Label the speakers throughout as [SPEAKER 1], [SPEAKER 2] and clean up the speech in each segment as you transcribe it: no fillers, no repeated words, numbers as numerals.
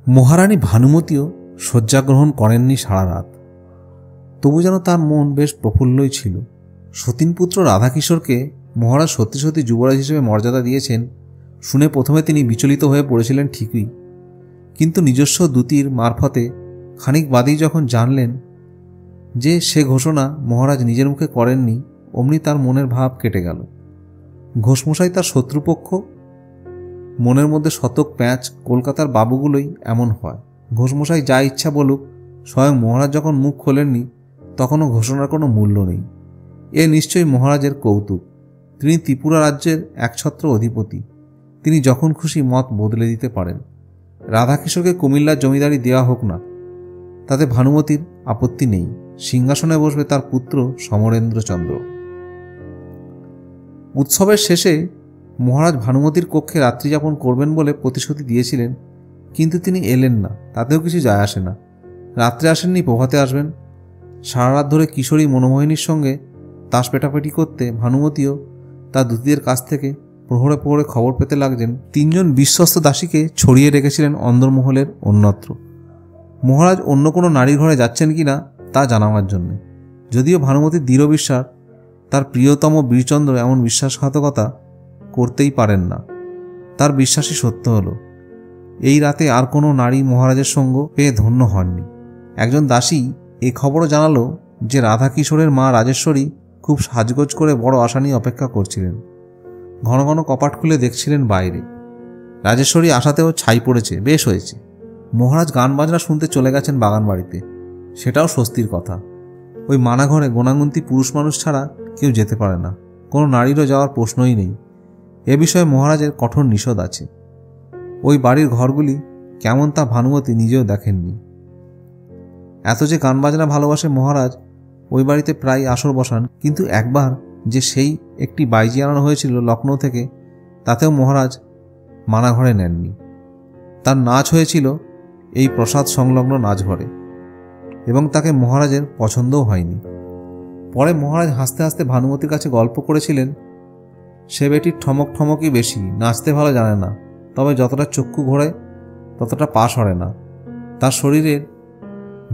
[SPEAKER 1] মহারানী ভানুমতীও শয্যাগ্রহণ করেননি সারা রাত। তবু যেন তার মন বেশ প্রফুল্লই ছিল। সতীনপুত্র রাধাকিশোরকে মহারাজ সত্যি সত্যি যুবরাজ হিসেবে মর্যাদা দিয়েছেন শুনে প্রথমে তিনি বিচলিত হয়ে পড়েছিলেন ঠিকই, কিন্তু নিজস্ব দূতির মারফতে খানিক বাদেই যখন জানলেন যে সে ঘোষণা মহারাজ নিজের মুখে করেননি, অমনি তার মনের ভাব কেটে গেল। ঘোষমশাই তার শত্রুপক্ষ, মনের মধ্যে শতক প্যাঁচ, কলকাতার বাবুগুলোই এমন হয়। ঘোষমশাই যা ইচ্ছা বলুক, স্বয়ং মহারাজ যখন মুখ খোলেননি তখনও ঘোষণার কোনো মূল্য নেই। এ নিশ্চয়ই মহারাজের কৌতুক। তিনি ত্রিপুরা রাজ্যের একছত্র অধিপতি, তিনি যখন খুশি মত বদলে দিতে পারেন। রাধাকিশোরকে কুমিল্লার জমিদারি দেওয়া হোক না, তাতে ভানুমতীর আপত্তি নেই। সিংহাসনে বসবে তার পুত্র সমরেন্দ্রচন্দ্র। উৎসবের শেষে মহারাজ ভানুমতীর কক্ষে রাত্রিযাপন করবেন বলে প্রতিশ্রুতি দিয়েছিলেন, কিন্তু তিনি এলেন না। তাতেও কিছু যায় আসে না। রাত্রে আসেননি, প্রভাতে আসবেন। সারা রাত ধরে কিশোরী মনোমোহিনীর সঙ্গে তাস পেটাপেটি করতে ভানুমতীও তার দূতীদের কাছ থেকে প্রহরে প্রহরে খবর পেতে লাগছেন। 3 জন বিশ্বস্ত দাসীকে ছড়িয়ে রেখেছিলেন অন্দরমহলের অন্যত্র, মহারাজ অন্য কোনো নারীর ঘরে যাচ্ছেন কি না তা জানাবার জন্য। যদিও ভানুমতীর দৃঢ় বিশ্বাস তার প্রিয়তম বীরচন্দ্র এমন বিশ্বাসঘাতকতা করতেই পারেন না, তার বিশ্বাসই সত্য হলো। এই রাতে আর কোনো নারী মহারাজের সঙ্গ পেয়ে ধন্য হননি। একজন দাসী এ খবরও জানালো যে রাধাকিশোরের মা রাজেশ্বরী খুব সাজগোজ করে বড় আশা নিয়ে অপেক্ষা করছিলেন। ঘন ঘন কপাট খুলে দেখছিলেন বাইরে। রাজেশ্বরী আশাতেও ছাই পড়েছে, বেশ হয়েছে। মহারাজ গান বাজনা শুনতে চলে গেছেন বাগান বাড়িতে, সেটাও স্বস্তির কথা। ওই মানাঘরে গোনাগুন্তি পুরুষ মানুষ ছাড়া কেউ যেতে পারে না, কোনো নারীরও যাওয়ার প্রশ্নই নেই। এ বিষয়ে মহারাজের কঠোর নিষেধ আছে। ওই বাড়ির ঘরগুলি কেমন তা ভানুমতী নিজেও দেখেননি। এত যে গান বাজনা ভালোবাসে মহারাজ, ওই বাড়িতে প্রায় আসর বসান, কিন্তু একবার যে সেই একটি বাইজি আনানো হয়েছিল লখনৌ থেকে, তাতেও মহারাজ মানাঘরে নেননি। তার নাচ হয়েছিল এই প্রসাদ সংলগ্ন নাচঘরে, এবং তাকে মহারাজের পছন্দও হয়নি। পরে মহারাজ হাসতে হাসতে ভানুমতীর কাছে গল্প করেছিলেন, সে বেটির ঠমক ঠমকই বেশি, নাচতে ভালো জানে না, তবে যতটা চক্ষু ঘোরে ততটা পা সরে না। তার শরীরের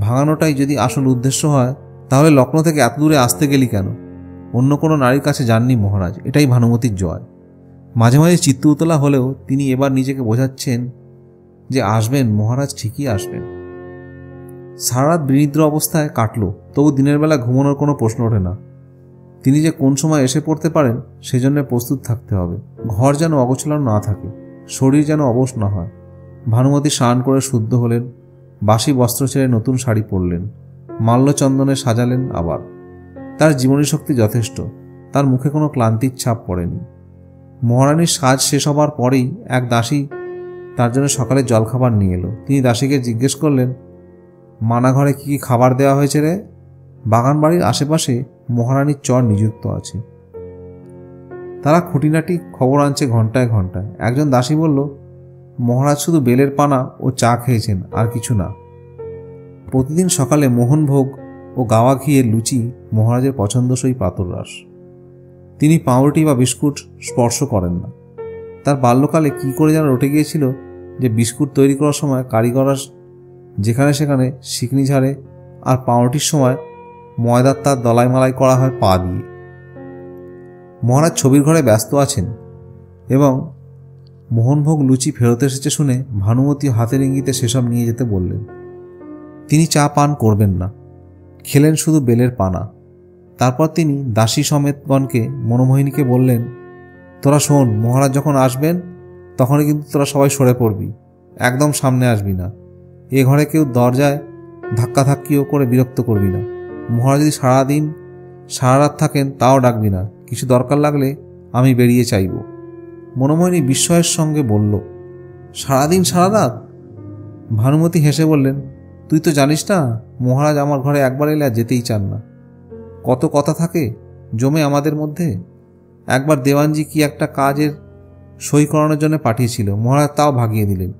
[SPEAKER 1] ভাঙানোটাই যদি আসল উদ্দেশ্য হয়, তাহলে লখনৌ থেকে এত দূরে আসতে গেলি কেন? অন্য কোনো নারীর কাছে যাননি মহারাজ, এটাই ভানুমতীর জয়। মাঝে মাঝে চিত্ত উতলা হলেও তিনি এবার নিজেকে বোঝাচ্ছেন যে আসবেন, মহারাজ ঠিকই আসবেন। সারা রাত বিনিদ্র অবস্থায় কাটল, তবু দিনের বেলা ঘুমানোর কোনো প্রশ্ন ওঠে না। তিনি যে কোন সময় এসে পড়তে পারেন সেজন্য প্রস্তুত থাকতে হবে। ঘর যেন অগোছালো না থাকে, শরীর যেন অবশ না হয়। ভানুমতী স্নান করে শুদ্ধ হলেন, বাসি বস্ত্র ছেড়ে নতুন শাড়ি পরলেন, মাল্যচন্দনে সাজালেন। আবার তার জীবনী শক্তি যথেষ্ট, তার মুখে কোনো ক্লান্তির ছাপ পড়েনি। মহারানীর সাজ শেষ হবার পরেই এক দাসী তার জন্য সকালে জলখাবার নিয়ে এলো। তিনি দাসীকে জিজ্ঞেস করলেন, মানাঘরে কি কি খাবার দেওয়া হয়েছে রে? বাগান বাড়ির আশেপাশে মহারানীর চর নিযুক্ত আছে, তারা খুঁটিনাটি খবর আনছে ঘন্টায় ঘন্টায়। একজন দাসী বলল, মহারাজ শুধু বেলের পানা ও চা খেয়েছেন, আর কিছু না। প্রতিদিন সকালে মোহনভোগ ও গাওয়া ঘিয়ের লুচি মহারাজের পছন্দসই প্রাতরাশ। তিনি পাউরুটি বা বিস্কুট স্পর্শ করেন না। তার বাল্যকালে কি করে যেন রটে গিয়েছিল যে বিস্কুট তৈরি করার সময় কারিগররা যেখানে সেখানে শিকনি ঝাড়ে, আর পাউরুটির সময় ময়দার তার দলাই মালাই করা হয় পা দিয়ে। মহারাজ ছবির ঘরে ব্যস্ত আছেন এবং মোহনভোগ লুচি ফেরত এসেছে শুনে ভানুমতী হাতের ইঙ্গিতে সেসব নিয়ে যেতে বললেন। তিনি চা পান করবেন না, খেলেন শুধু বেলের পানা। তারপর তিনি দাসী সমেতগণকে মনোমোহিনীকে বললেন, তোরা শোন, মহারাজ যখন আসবেন তখনই কিন্তু তোরা সবাই সরে পড়বি, একদম সামনে আসবি না। এ ঘরে কেউ দরজায় ধাক্কাধাক্কিও করে বিরক্ত করবি না। মহারাজ যদি সারাদিন সারা রাত থাকেন তাও ডাকবি না, কিছু দরকার লাগলে আমি বেরিয়ে চাইব। মনোমোহিনী বিস্ময়ের সঙ্গে বলল, সারাদিন সারা রাত? ভানুমতী হেসে বললেন, তুই তো জানিস না, মহারাজ আমার ঘরে একবার এলে আর যেতেই চান না। কত কথা থাকে জমে আমাদের মধ্যে। একবার দেওয়ানজি কি একটা কাজের সই করানোর জন্য পাঠিয়েছিল, মহারাজ তাও ভাগিয়ে দিলেন।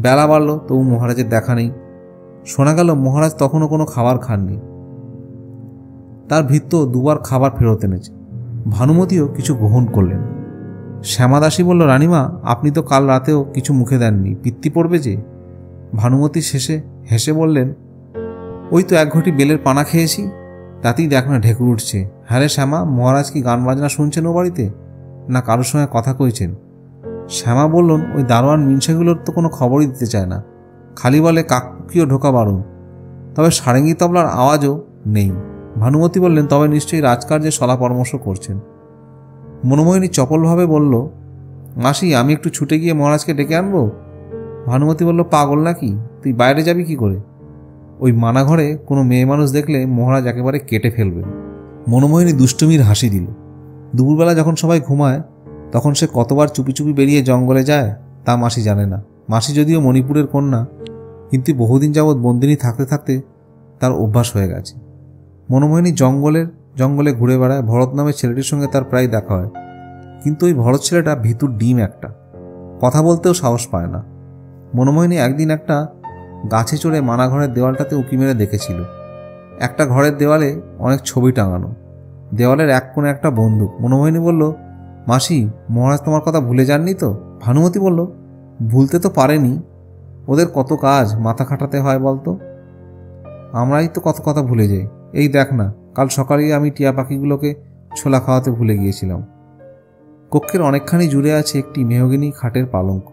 [SPEAKER 1] বেলা বাড়ল, তবু মহারাজের দেখা নেই। শোনা গেল মহারাজ তখনও কোনো খাবার খাননি। তার ভৃত্য দুবার খাবার ফেরত এনেছে। ভানুমতীও কিছু গ্রহণ করলেন। শ্যামাদাসী বলল, রানীমা, আপনি তো কাল রাতেও কিছু মুখে দেননি, পিত্তি পড়বে যে। ভানুমতি শেষে হেসে বললেন, ওই তো 1 ঘটি বেলের পানা খেয়েছি, তাতেই দেখ না ঢেকুর উঠছে। হ্যাঁ রে শ্যামা, মহারাজ কি গান বাজনা শুনছেন ও বাড়িতে, না কারোর সঙ্গে কথা কইছেন? শ্যামা বললেন, ওই দারোয়ান মিনসেগুলোর তো কোনো খবরই দিতে চায় না, খালি বলে কাকপুকিও ঢোকা বারণ, তবে সারেঙ্গি তবলার আওয়াজও নেই। ভানুমতি বললেন, তবে নিশ্চয়ই রাজকার্যে সলা পরামর্শ করছেন। মনোমোহিনী চপলভাবে বলল, মাসি, আমি একটু ছুটে গিয়ে মহারাজকে ডেকে আনবো? ভানুমতি বলল, পাগল নাকি, তুই বাইরে যাবি কি করে? ওই মানাঘরে কোনো মেয়ে মানুষ দেখলে মহারাজ একেবারে কেটে ফেলবেন। মনোমোহিনী দুষ্টুমির হাসি দিল। দুপুরবেলা যখন সবাই ঘুমায় তখন সে কতবার চুপি চুপি বেরিয়ে জঙ্গলে যায় তা মাসি জানে না। মাসি যদিও মণিপুরের কন্যা, কিন্তু বহুদিন যাবৎ বন্দিনী থাকতে থাকতে তার অভ্যাস হয়ে গেছে। মনোমোহিনী জঙ্গলে ঘুরে বেড়ায়। ভরত নামের ছেলেটির সঙ্গে তার প্রায় দেখা হয়, কিন্তু ওই ভরত ছেলেটা ভিতুর ডিম একটা, কথা বলতেও সাহস পায় না। মনোমোহিনী একদিন একটা গাছে চড়ে মানাঘরের দেওয়ালটাতে উঁকি মেরে দেখেছিল। একটা ঘরের দেওয়ালে অনেক ছবি টাঙানো, দেওয়ালের এক কোণে একটা বন্দুক। মনোমোহিনী বলল, মাসি, মহারাজ তোমার কথা ভুলে যাননি তো? ভানুমতি বলল, ভুলতে তো পারেনি, ওদের কত কাজ মাথা খাটাতে হয় বলতো, আমরাই তো কত কথা ভুলে যাই। এই দেখ না, কাল সকালেই আমি টিয়া পাখিগুলোকে ছোলা খাওয়াতে ভুলে গিয়েছিলাম। কক্ষের অনেকখানি জুড়ে আছে একটি মেহগিনি খাটের পালঙ্ক,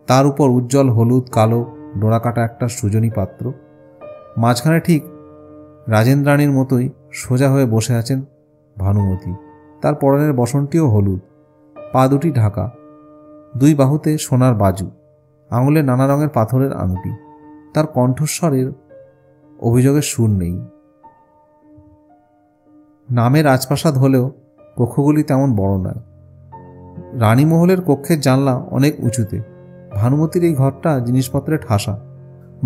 [SPEAKER 1] তার উপর উজ্জ্বল হলুদ কালো ডোরাকাটা একটা সৃজনী পাত্র। মাঝখানে ঠিক রাজেন্দ্রাণীর মতোই সোজা হয়ে বসে আছেন ভানুমতি। তার পরনের বসনটিও হলুদ, পা দুটি ঢাকা, 2 বাহুতে সোনার বাজু, আঙুলে নানা রঙের পাথরের আংটি। তার কণ্ঠস্বরের অভিযোগের সুর নেই। নামে রাজপ্রাসাদ হলেও কক্ষগুলি তেমন বড় নয়। রানীমহলের কক্ষের জানলা অনেক উঁচুতে। ভানুমতির এই ঘরটা জিনিসপত্রে ঠাসা।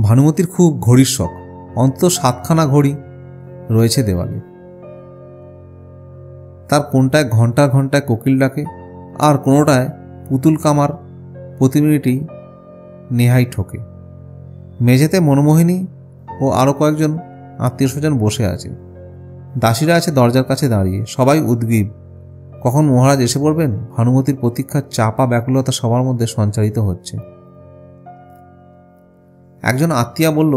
[SPEAKER 1] ভানুমতির খুব ঘড়ির শখ, অন্তত 7খানা ঘড়ি রয়েছে দেওয়ালে। তার কোনটায় ঘন্টায় ঘন্টায় কোকিল ডাকে, আর কোনোটায় পুতুল কামার প্রতি মিনিটেই নেহাই ঠোকে। মেঝেতে মনোমোহিনী ও আরও কয়েকজন আত্মীয়স্বজন বসে আছে। দাসীরা আছে দরজার কাছে দাঁড়িয়ে, সবাই উদ্গ্রীব, কখন মহারাজ এসে পড়বেন। ভানুমতির প্রতীক্ষার চাপা ব্যাকুলতা সবার মধ্যে সঞ্চারিত হচ্ছে। একজন আত্মীয়া বলল,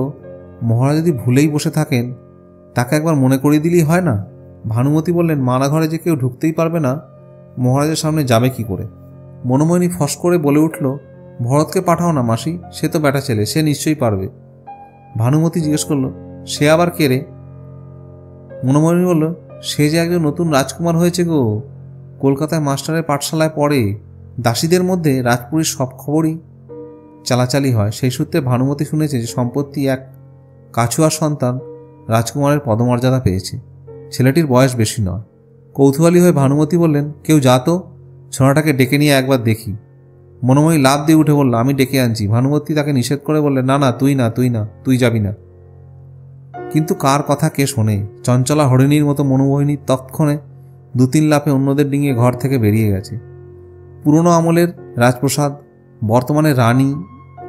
[SPEAKER 1] মহারাজ যদি ভুলেই বসে থাকেন তাকে একবার মনে করিয়ে দিলেই হয় না? ভানুমতি বললেন, মানাঘরে যে কেউ ঢুকতেই পারবে না, মহারাজের সামনে যাবে কি করে? মনোমোহিনী ফস করে বলে উঠল, ভরতকে পাঠাও না মাসি, সে তো বেটা ছেলে, সে নিশ্চয়ই পারবে। ভানুমতি জিজ্ঞেস করল, সে আবার কে রে? মনোমোহিনী বলল, সে যে একজন নতুন রাজকুমার হয়েছে গো, কলকাতায় মাস্টারের পাঠশালায় পড়ে। দাসীদের মধ্যে রাজপুরীর সব খবরই চালাচালি হয়। সেই সূত্রে ভানুমতি শুনেছে যে সম্পত্তি এক কাছুয়ার সন্তান রাজকুমারের পদমর্যাদা পেয়েছে। ছেলেটির বয়স বেশি নয়। কৌতূহলী হয়ে ভানুমতি বললেন, কেউ যা তো, ছোনাটাকে ডেকে নিয়ে একবার দেখি। মনোময়ী লাফ দিয়ে উঠে বলল, আমি ডেকে আনছি। ভানুমতি তাকে নিষেধ করে বললেন, না না, তুই যাবি না। কিন্তু কার কথা কে শোনে? চঞ্চলা হরিণীর মতো মনোমোহিনী তৎক্ষণে 2-3 লাফে অন্যদের ডিঙিয়ে ঘর থেকে বেরিয়ে গেছে। পুরনো আমলের রাজপ্রসাদ, বর্তমানে রানী,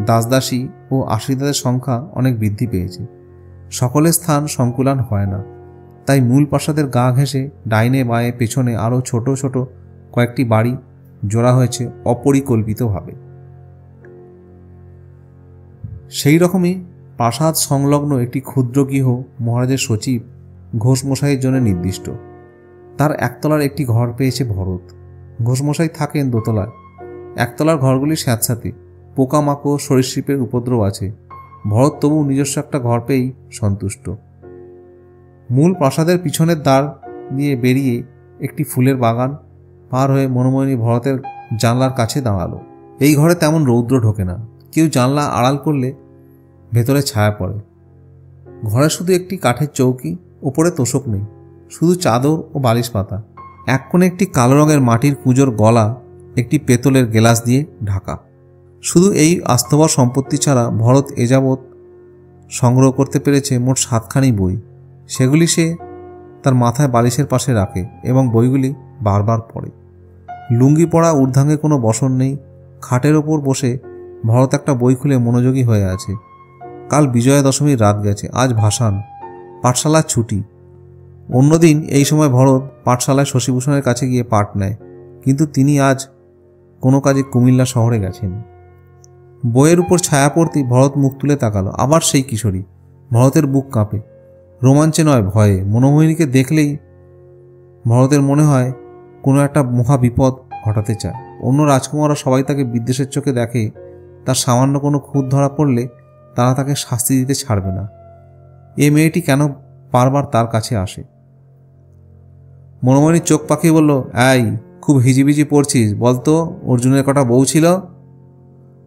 [SPEAKER 1] দাসদাসী ও আশ্রিতাদের সংখ্যা অনেক বৃদ্ধি পেয়েছে। সকলের স্থান সংকুলান হয় না, তাই মূল প্রাসাদের গা ঘেঁষে ডাইনে বাঁয়ে পেছনে আরও ছোট ছোট কয়েকটি বাড়ি জোড়া হয়েছে অপরিকল্পিতভাবে। সেই রকমই প্রাসাদ সংলগ্ন একটি ক্ষুদ্র গৃহ মহারাজের সচিব ঘোষমশাইয়ের জন্য নির্দিষ্ট। তার একতলার একটি ঘর পেয়েছে ভরত। ঘোষমশাই থাকেন দোতলায়। একতলার ঘরগুলি স্যাঁতস্যাঁতে, পোকামাকড় সরীসৃপের উপদ্রব আছে। ভরত তবু নিজস্ব একটা ঘর পেয়েই সন্তুষ্ট। মূল প্রাসাদের পিছনের দ্বার দিয়ে বেরিয়ে একটি ফুলের বাগান পার হয়ে মনোমোহিনী ভরতের জানলার কাছে দাঁড়ালো। এই ঘরে তেমন রৌদ্র ঢোকে না, কেউ জানলা আড়াল করলে ভেতরে ছায়া পড়ে। ঘরে শুধু একটি কাঠের চৌকি, ওপরে তোষক নেই, শুধু চাদর ও বালিশ পাতা। এক কোণে একটি কালো রঙের মাটির কুঁজোর গলা একটি পেতলের গেলাস দিয়ে ঢাকা। শুধু এই আস্তবর সম্পত্তি ছাড়া ভরত এযাবৎ সংগ্রহ করতে পেরেছে মোট 7খানি বই। সেগুলি সে তার মাথায় বালিশের পাশে রাখে এবং বইগুলি বারবার পড়ে। লুঙ্গি পরা ঊর্ধ্বাঙ্গে কোনো বসন নেই। খাটের ওপর বসে ভরত একটা বই খুলে মনোযোগী হয়ে আছে। কাল বিজয়া দশমীর রাত গেছে, আজ ভাসান, পাঠশালার ছুটি। অন্যদিন এই সময় ভরত পাঠশালায় শশীভূষণের কাছে গিয়ে পাঠ নেয়, কিন্তু তিনি আজ কোনো কাজে কুমিল্লা শহরে গেছেন। বইয়ের উপর ছায়া পড়তেই ভরত মুখ তুলে তাকালো। আবার সেই কিশোরী। ভরতের বুক কাঁপে, রোমাঞ্চে নয় ভয়ে। মনোমোহিনীকে দেখলেই ভরতের মনে হয় কোনো একটা মহা বিপদ ঘটাতে চায়। অন্য রাজকুমাররা সবাই তাকে বিদ্বেষের চোখে দেখে, তার সামান্য কোনো খুঁত ধরা পড়লে তারা তাকে শাস্তি দিতে ছাড়বে না। এ মেয়েটি কেন বারবার তার কাছে আসে? মনোমণি চোখ পাকিয়ে বলল, এই খুব হিজিবিজি পড়ছিস, বলতো অর্জুনের কটা বউ ছিল?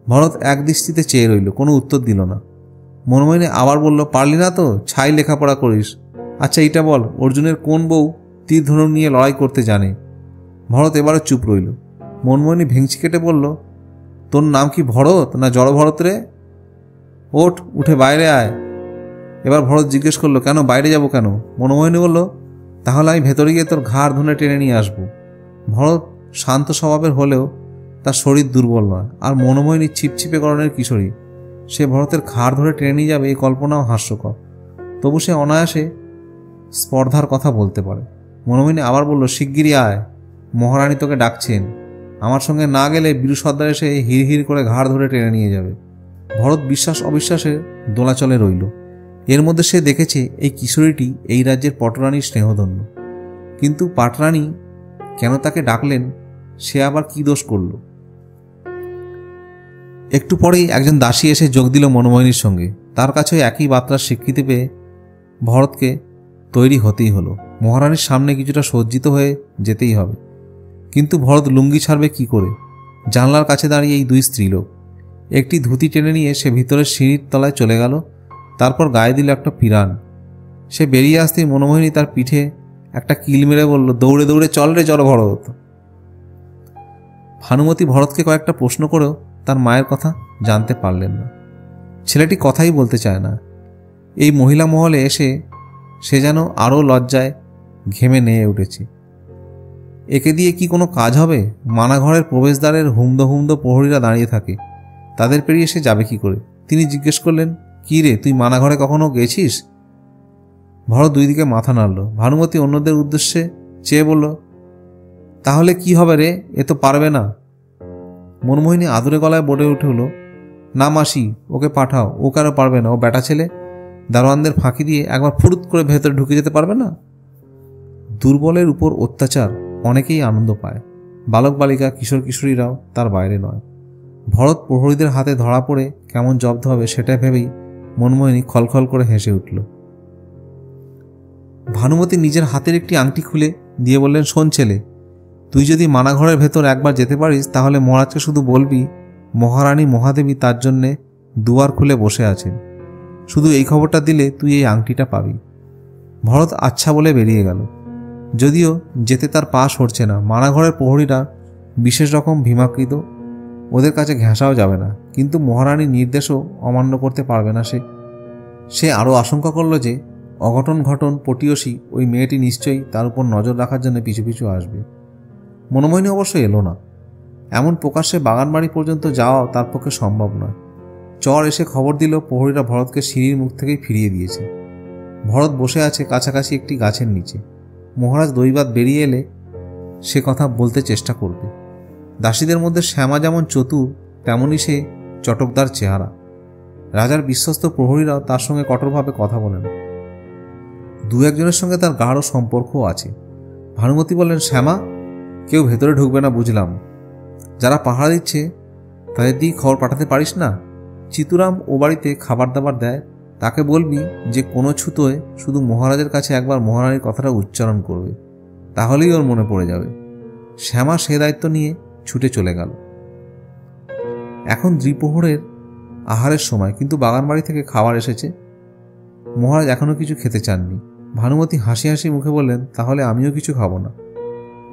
[SPEAKER 1] ভরত এক দৃষ্টিতে চেয়ে রইল, কোনো উত্তর দিল না। মনোমণি আবার বলল, পারলি না তো, ছাই লেখাপড়া করিস। আচ্ছা এইটা বল, অর্জুনের কোন বউ তীর ধনুক নিয়ে লড়াই করতে জানে? ভরত এবারও চুপ রইল। মনমোহিনী ভেংচি কেটে বলল, তোর নাম কি ভরত না জড় ভরত রে? ওঠ, উঠে বাইরে আয়। এবার ভরত জিজ্ঞেস করলো, কেন বাইরে যাব কেন? মনমোহিনী বলল, তাহলে আমি ভেতরে গিয়ে তোর ঘাড় ধরে টেনে নিয়ে আসবো। ভরত শান্ত স্বভাবের হলেও তার শরীর দুর্বল নয়, আর মনোমোহিনী ছিপছিপে গড়নের কিশোরী। সে ভরতের ঘাড় ধরে টেনে নিয়ে যাবে, এই কল্পনাও হাস্যকর। তবু সে অনায়াসে স্পর্ধার কথা বলতে পারে। মনোমোহিনী আবার বলল, শিগগিরই আয়, মহারানী তোকে ডাকছেন। আমার সঙ্গে না গেলে বীরু সর্দার এসে হির হির করে ঘাড় ধরে টেনে নিয়ে যাবে। ভরত বিশ্বাস অবিশ্বাসের দোলাচলে রইল। এর মধ্যে সে দেখেছে এই কিশোরীটি এই রাজ্যের পটরানীর স্নেহধন্য, কিন্তু পাটরানী কেন তাকে ডাকলেন? সে আবার কি দোষ করল? একটু পরেই একজন দাসী এসে যোগ দিল মনোমোহিনীর সঙ্গে। তার কাছে একই বার্তার স্বীকৃতি পেয়ে ভরতকে তৈরি হতেই হলো। মহারানীর সামনে কিছুটা সজ্জিত হয়ে যেতেই হবে, কিন্তু ভরত লুঙ্গি ছাড়বে কি করে? জানলার কাছে দাঁড়িয়ে এই দুই স্ত্রীলোক। একটি ধুতি টেনে নিয়ে সে ভিতরের সিঁড়ির তলায় চলে গেল, তারপর গায়ে দিল একটা পিরান। সে বেরিয়ে আসতেই মনোমোহিনী তার পিঠে একটা কিল মেরে বলল, দৌড়ে দৌড়ে চল রে জড় ভরত। ভানুমতি ভরতকে কয়েকটা প্রশ্ন করেও তার মায়ের কথা জানতে পারলেন না। ছেলেটি কথাই বলতে চায় না। এই মহিলা মহলে এসে সে যেন আরও লজ্জায় ঘেমে নিয়ে উঠেছে। একে দিয়ে কি কোনো কাজ হবে? মানাঘরের প্রবেশদ্বারের হুমদো হুমদো প্রহরীরা দাঁড়িয়ে থাকে, তাদের পেরিয়ে সে যাবে কি করে? তিনি জিজ্ঞেস করলেন, কি রে, তুই মানাঘরে কখনো গেছিস? ভরত দুই দিকে মাথা নাড়ল। ভানুমতি অন্যদের উদ্দেশ্যে চেয়ে বলল, তাহলে কি হবে রে, এ তো পারবে না। মনমোহিনী আদুরে গলায় বলে উঠল, না মাসি, ওকে পাঠাও, ও কেন পারবে না? ও বেটা ছেলে, দারোয়ানদের ফাঁকি দিয়ে একবার ফুরুত করে ভেতরে ঢুকে যেতে পারবে না? দুর্বলের উপর অত্যাচার অনেকেই আনন্দ পায়, বালক বালিকা কিশোর কিশোরীরাও তার বাইরে নয়। ভরত প্রহরীদের হাতে ধরা পড়ে কেমন জব্দ হবে সেটা ভেবেই মনমোহিনী খলখল করে হেসে উঠল। ভানুমতি নিজের হাতের একটি আংটি খুলে দিয়ে বললেন, শোন ছেলে, তুই যদি মানাঘরের ভেতর একবার যেতে পারিস তাহলে মহারাজকে শুধু বলবি মহারানী মহাদেবী তার জন্যে দুয়ার খুলে বসে আছেন। শুধু এই খবরটা দিলে তুই এই আংটিটা পাবি। ভরত আচ্ছা বলে বেরিয়ে গেল। যদিও যেতে তার পা সরছে না। মানাঘরের প্রহরীরা বিশেষ রকম ভীমাকৃত, ওদের কাছে ঘেঁষাও যাবে না, কিন্তু মহারানীর নির্দেশও অমান্য করতে পারবে না সে আরও আশঙ্কা করল যে অঘটন ঘটন পটিয়সী ওই মেয়েটি নিশ্চয়ই তার উপর নজর রাখার জন্য পিছু পিছু আসবে। মনোমোহিনী অবশ্য এলো না। এমন প্রকাশ্যে বাগানবাড়ি পর্যন্ত যাওয়া তার পক্ষে সম্ভব নয়। চর এসে খবর দিল প্রহরীরা ভরতকে সিঁড়ির মুখ থেকেই ফিরিয়ে দিয়েছে। ভরত বসে আছে কাছাকাছি একটি গাছের নিচে। মহারাজ দৈবাত বেরিয়ে এলে সে কথা বলতে চেষ্টা করবে। দাসীদের মধ্যে শ্যামা যেমন চতুর, তেমনই সে চটকদার চেহারা। রাজার বিশ্বস্ত প্রহরীরাও তার সঙ্গে কঠোরভাবে কথা বলেন। দু একজনের সঙ্গে তার গাঢ় সম্পর্কও আছে। ভানুমতি বললেন, শ্যামা, কেউ ভেতরে ঢুকবে না বুঝলাম। যারা পাহারা দিচ্ছে তাদের দিকে খবর পাঠাতে পারিস না? চিতুরাম ও বাড়িতে খাবার দাবার দেয়, তাকে বলবি যে কোনো ছুতোয় শুধু মহারাজের কাছে একবার মহারানীর কথাটা উচ্চারণ করবে, তাহলেই ওর মনে পড়ে যাবে। শ্যামা সে দায়িত্ব নিয়ে ছুটে চলে গেল। এখন দ্বিপ্রহরের আহারের সময়, কিন্তু বাগানবাড়ি থেকে খাবার এসেছে। মহারাজ এখনও কিছু খেতে চাননি। ভানুমতি হাসি হাসি মুখে বললেন, তাহলে আমিও কিছু খাবো না,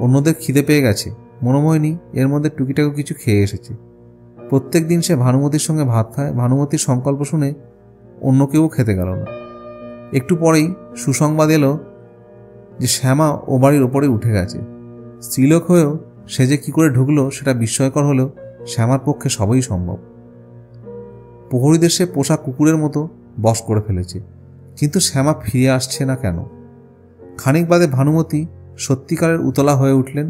[SPEAKER 1] অন্যদের খিদে পেয়ে গেছে। মনোমোহিনী এর মধ্যে টুকিটাকু কিছু খেয়ে এসেছে। প্রত্যেক দিন সে ভানুমতির সঙ্গে ভাত খায়। ভানুমতির সংকল্প শুনে অন্য কেউ খেতে গেল না। একটু পরেই সুসংবাদ এলো যে শ্যামা ও বাড়ির ওপরে উঠে গেছে। স্ত্রীলোক হয়েও সে যে কী করে ঢুকলো সেটা বিস্ময়কর হলেও শ্যামার পক্ষে সবই সম্ভব। প্রহরীদের সে পোষা কুকুরের মতো বশ করে ফেলেছে, কিন্তু শ্যামা ফিরে আসছে না কেন? খানিক বাদে ভানুমতি সত্যিকারের উতলা হয়ে উঠলেন।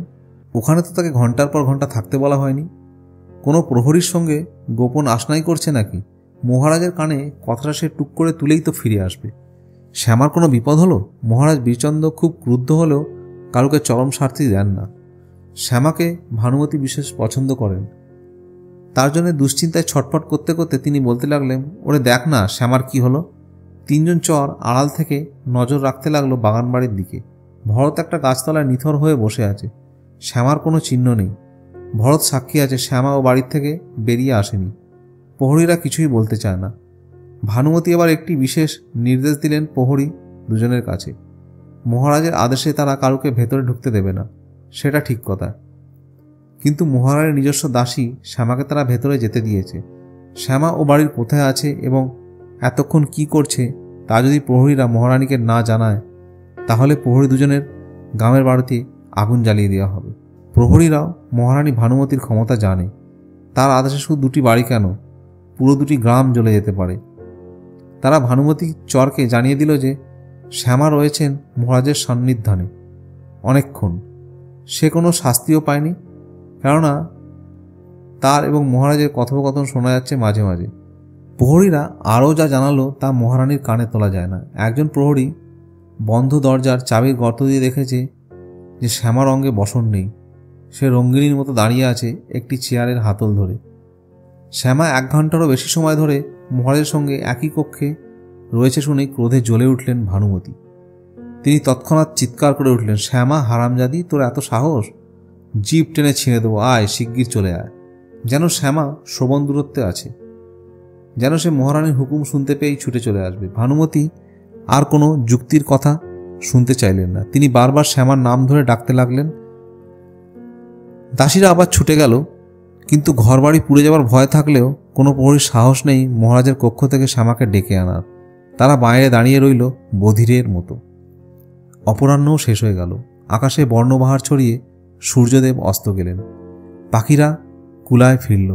[SPEAKER 1] ওখানে তো তাকে ঘন্টার পর ঘন্টা থাকতে বলা হয়নি। কোনো প্রহরীর সঙ্গে গোপন আশনাই করছে নাকি? মহারাজের কানে কথাটা সে টুক করে তুলেই তো ফিরে আসবে। শ্যামার কোনো বিপদ হলো? মহারাজ বীরচন্দ্র খুব ক্রুদ্ধ হলেও কারুকে চরম শাস্তি দেন না। শ্যামাকে ভানুমতি বিশেষ পছন্দ করেন। তার জন্য দুশ্চিন্তায় ছটফট করতে করতে তিনি বলতে লাগলেন, ওরে দেখ না শ্যামার কি হলো। তিনজন চর আড়াল থেকে নজর রাখতে লাগলো বাগানবাড়ির দিকে। ভরত একটা গাছতলায় নিথর হয়ে বসে আছে। শ্যামার কোনো চিহ্ন নেই। ভরত সাক্ষী আছে শ্যামা ও বাড়ির থেকে বেরিয়ে আসেনি। প্রহরীরা কিছুই বলতে চায় না। ভানুমতি আবার একটি বিশেষ নির্দেশ দিলেন প্রহরী দুজনের কাছে। মহারাজের আদেশে তারা কারুকে ভেতরে ঢুকতে দেবে না, সেটা ঠিক কথা, কিন্তু মহারাজের নিজস্ব দাসী শ্যামাকে তারা ভেতরে যেতে দিয়েছে। শ্যামা ও বাড়ির কোথায় আছে এবং এতক্ষণ কি করছে তা যদি প্রহরীরা মহারানীকে না জানায়, তাহলে প্রহরী দুজনের গ্রামের বাড়িতে আগুন জ্বালিয়ে দেওয়া হবে। প্রহরীরাও মহারানী ভানুমতির ক্ষমতা জানে। তার আদেশে শুধু দুটি বাড়ি কেন, পুরো দুটি গ্রাম জ্বলে যেতে পারে। তারা ভানুমতি চরকে জানিয়ে দিল যে শ্যামা রয়েছেন মহারাজের সান্নিধ্যানে অনেকক্ষণ। সে কোনো শাস্তিও পায়নি, কেননা তার এবং মহারাজের কথোপকথন শোনা যাচ্ছে মাঝে মাঝে। প্রহরীরা আরও যা জানালো তা মহারানীর কানে তোলা যায় না। একজন প্রহরী বন্ধ দরজার চাবির গর্ত দিয়ে দেখেছে যে শ্যামার অঙ্গে বসন নেই। সে রঙ্গিনীর মতো দাঁড়িয়ে আছে একটি চেয়ারের হাতল ধরে। শ্যামা 1 ঘন্টারও বেশি সময় ধরে মহারাজের সঙ্গে একই কক্ষে রয়েছে শুনেই ক্রোধে জ্বলে উঠলেন ভানুমতি। তিনি তৎক্ষণাৎ চিৎকার করে উঠলেন, শ্যামা হারামজাদি, তোর এত সাহস! জিভ টেনে ছিঁড়ে দেবো, আয় শিগগির চলে আয়। যেন শ্যামা শ্রবণ দূরত্বে আছে, যেন সে মহারানীর হুকুম শুনতে পেয়েই ছুটে চলে আসবে। ভানুমতি আর কোনো যুক্তির কথা শুনতে চাইলেন না। তিনি বারবার শ্যামার নাম ধরে ডাকতে লাগলেন। দাসীরা আবার ছুটে গেল, কিন্তু ঘরবাড়ি পুড়ে যাবার ভয় থাকলেও কোনো প্রহরীর সাহস নেই মহারাজের কক্ষ থেকে শ্যামাকে ডেকে আনার। তারা বাইরে দাঁড়িয়ে রইল বধিরের মতো। অপরাহ্নও শেষ হয়ে গেল। আকাশে বর্ণবাহার ছড়িয়ে সূর্যদেব অস্ত গেলেন। পাখিরা কুলায় ফিরল।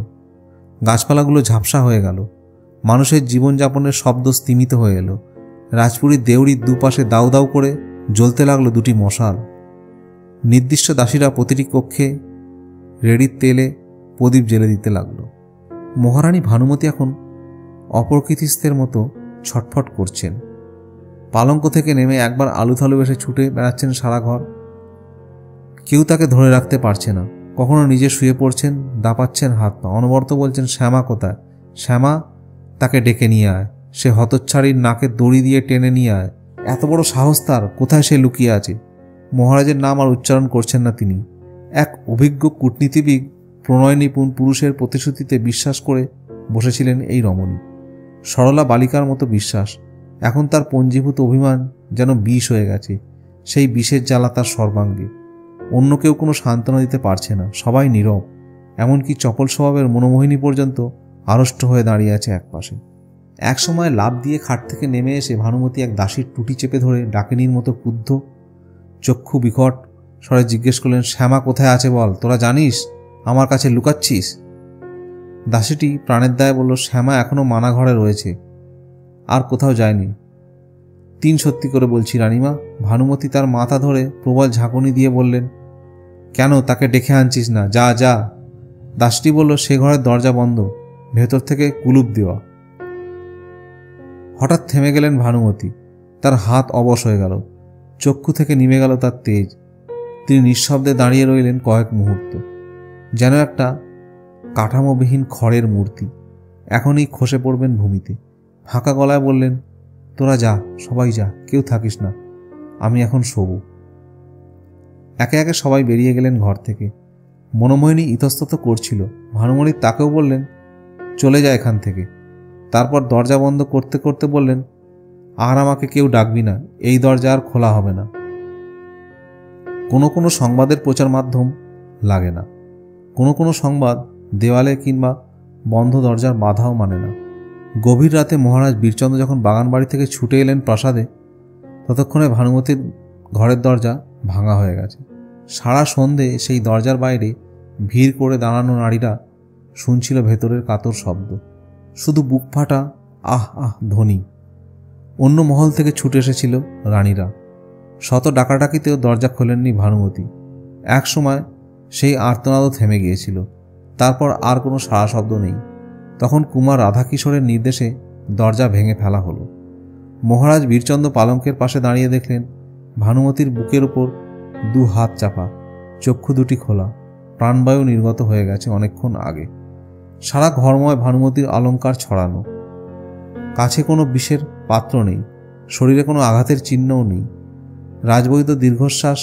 [SPEAKER 1] গাছপালাগুলো ঝাপসা হয়ে গেল। মানুষের জীবনযাপনের শব্দ স্তিমিত হয়ে এলো। রাজপুরীর দেউড়ির দুপাশে দাউ দাউ করে জ্বলতে লাগলো দুটি মশাল। নির্দিষ্ট দাসীরা প্রতিটি কক্ষে রেডির তেলে প্রদীপ জ্বেলে দিতে লাগলো। মহারানী ভানুমতি এখন অপ্রকৃতিস্থের মতো ছটফট করছেন। পালঙ্ক থেকে নেমে একবার আলুথালু এসে ছুটে বেড়াচ্ছেন সারা ঘর। কেউ তাকে ধরে রাখতে পারছে না। কখনো নিজে শুয়ে পড়ছেন, দাপাচ্ছেন হাত পা, অনবরত বলছেন, শ্যামা কোথায়? শ্যামা, তাকে ডেকে নিয়ে আয়। সে হতচ্ছাড়ির নাকে দড়ি দিয়ে টেনে নিয়ে আয়। এত বড় সাহস তার! কোথায় সে লুকিয়ে আছে? মহারাজের নাম আর উচ্চারণ করছেন না তিনি। এক অভিজ্ঞ কূটনীতিবিদ, প্রণয় নিপুণ পুরুষের প্রতিশ্রুতিতে বিশ্বাস করে বসেছিলেন এই রমণী। সরলা বালিকার মতো বিশ্বাস। এখন তার পঞ্জীভূত অভিমান যেন বিষ হয়ে গেছে। সেই বিষের জ্বালা তার সর্বাঙ্গে। অন্য কেউ কোনো সান্ত্বনা দিতে পারছে না। সবাই নীরব। এমনকি চপল স্বভাবের মনোমোহিনী পর্যন্ত আড়ষ্ট হয়ে দাঁড়িয়ে আছে একপাশে। এক সময় লাফ দিয়ে খাট থেকে নেমে এসে ভানুমতি এক দাসীর টুটি চেপে ধরে ডাকিনীর মতো ক্রুদ্ধ চক্ষু বিকট স্বরে জিজ্ঞেস করলেন, শ্যামা কোথায় আছে বল? তোরা জানিস আমার কাছে লুকাচ্ছিস? দাসীটি প্রাণের দায়ে বলল, শ্যামা এখনো মানা ঘরে রয়েছে, আর কোথাও যায়নি। 3 সত্যি করে বলছি রানীমা। ভানুমতি তার মাথা ধরে প্রবল ঝাঁকুনি দিয়ে বললেন, কেন তাকে ডেকে আনছিস না? যা যা। দাসটি বলল, সে ঘরের দরজা বন্ধ, ভেতর থেকে কুলুপ দেওয়া। হঠাৎ থেমে গেলেন ভানুমতি। তার হাত অবশ হয়ে গেল, চক্ষু থেকে নেমে গেল তার তেজ। তিনি নিঃশব্দে দাঁড়িয়ে রইলেন কয়েক মুহূর্ত, যেন একটা কাঠামোবিহীন খড়ের মূর্তি। এখনই খসে পড়বেন ভূমিতে। ফাঁকা গলায় বললেন, তোরা যা, সবাই যা, কেউ থাকিস না, আমি এখন শোবো। একে একে সবাই বেরিয়ে গেলেন ঘর থেকে। মনোমোহিনী ইতস্তত করছিল। ভানুমতি তাকেও বললেন, চলে যা এখান থেকে। তারপর দরজা বন্ধ করতে করতে বললেন, আর আমাকে কেউ ডাকবি না, এই দরজা আর খোলা হবে না। কোনো কোনো সংবাদের প্রচার মাধ্যম লাগে না। কোনো কোনো সংবাদ দেওয়ালে কিংবা বন্ধ দরজার বাধাও মানে না। গভীর রাতে মহারাজ বীরচন্দ্র যখন বাগান বাড়ি থেকে ছুটে এলেন প্রাসাদে, ততক্ষণে ভানুমতির ঘরের দরজা ভাঙা হয়ে গেছে। সারা সন্ধে সেই দরজার বাইরে ভিড় করে দাঁড়ানো নারীরা শুনছিল ভেতরের কাতর শব্দ, শুধু বুক ফাটা আহ আহ ধ্বনি। অন্য মহল থেকে ছুটে এসেছিল রানীরা। শত ডাকাডাকিতেও দরজা খোলেননি ভানুমতি। এক সময় সেই আর্তনাদও থেমে গিয়েছিল। তারপর আর কোনো সাড়া শব্দ নেই। তখন কুমার রাধাকিশোরের নির্দেশে দরজা ভেঙে ফেলা হলো। মহারাজ বীরচন্দ্র পালঙ্কের পাশে দাঁড়িয়ে দেখলেন ভানুমতির বুকের ওপর 2 হাত চাপা, চক্ষু দুটি খোলা, প্রাণবায়ু নির্গত হয়ে গেছে অনেকক্ষণ আগে। সারা ঘরময় ভানুমতির অলঙ্কার ছড়ানো, কাছে কোনো বিষের পাত্র নেই, শরীরে কোনো আঘাতের চিহ্নও নেই। রাজবৈদ্য দীর্ঘশ্বাস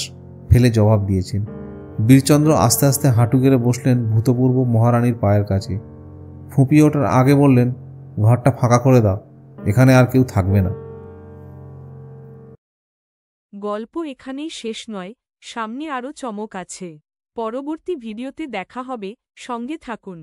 [SPEAKER 1] ফেলে জবাব দিয়েছেন। বীরচন্দ্র আস্তে আস্তে হাঁটু গেড়ে বসলেন ভূতপূর্ব মহারানীর পায়ের কাছে। ফুঁপিয়ে ওঠার আগে বললেন, ঘরটা ফাঁকা করে দাও, এখানে আর কেউ থাকবে না।
[SPEAKER 2] গল্প এখানেই শেষ নয়, সামনে আরও চমক আছে। পরবর্তী ভিডিওতে দেখা হবে, সঙ্গে থাকুন।